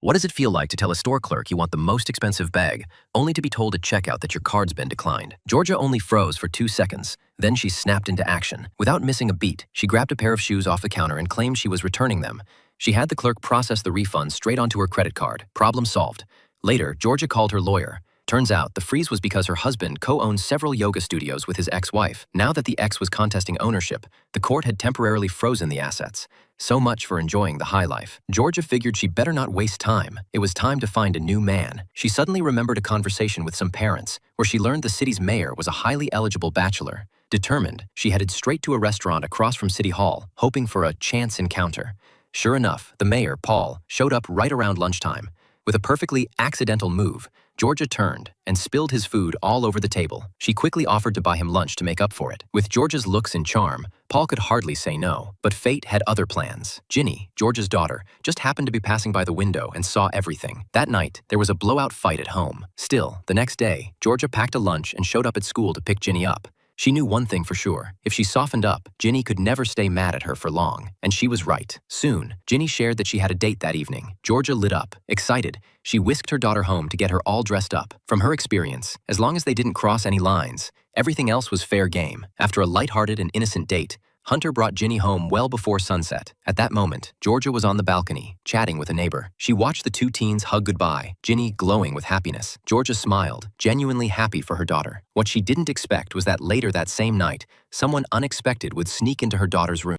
What does it feel like to tell a store clerk you want the most expensive bag, only to be told at checkout that your card's been declined? Georgia only froze for 2 seconds. Then she snapped into action. Without missing a beat, she grabbed a pair of shoes off the counter and claimed she was returning them. She had the clerk process the refund straight onto her credit card. Problem solved. Later, Georgia called her lawyer. Turns out, the freeze was because her husband co-owned several yoga studios with his ex-wife. Now that the ex was contesting ownership, the court had temporarily frozen the assets. So much for enjoying the high life. Georgia figured she better not waste time. It was time to find a new man. She suddenly remembered a conversation with some parents, where she learned the city's mayor was a highly eligible bachelor. Determined, she headed straight to a restaurant across from City Hall, hoping for a chance encounter. Sure enough, the mayor, Paul, showed up right around lunchtime. With a perfectly accidental move, Georgia turned and spilled his food all over the table. She quickly offered to buy him lunch to make up for it. With Georgia's looks and charm, Paul could hardly say no. But fate had other plans. Ginny, Georgia's daughter, just happened to be passing by the window and saw everything. That night, there was a blowout fight at home. Still, the next day, Georgia packed a lunch and showed up at school to pick Ginny up. She knew one thing for sure. If she softened up, Ginny could never stay mad at her for long. And she was right. Soon, Ginny shared that she had a date that evening. Georgia lit up. Excited, she whisked her daughter home to get her all dressed up. From her experience, as long as they didn't cross any lines, everything else was fair game. After a lighthearted and innocent date, Hunter brought Ginny home well before sunset. At that moment, Georgia was on the balcony, chatting with a neighbor. She watched the two teens hug goodbye, Ginny glowing with happiness. Georgia smiled, genuinely happy for her daughter. What she didn't expect was that later that same night, someone unexpected would sneak into her daughter's room.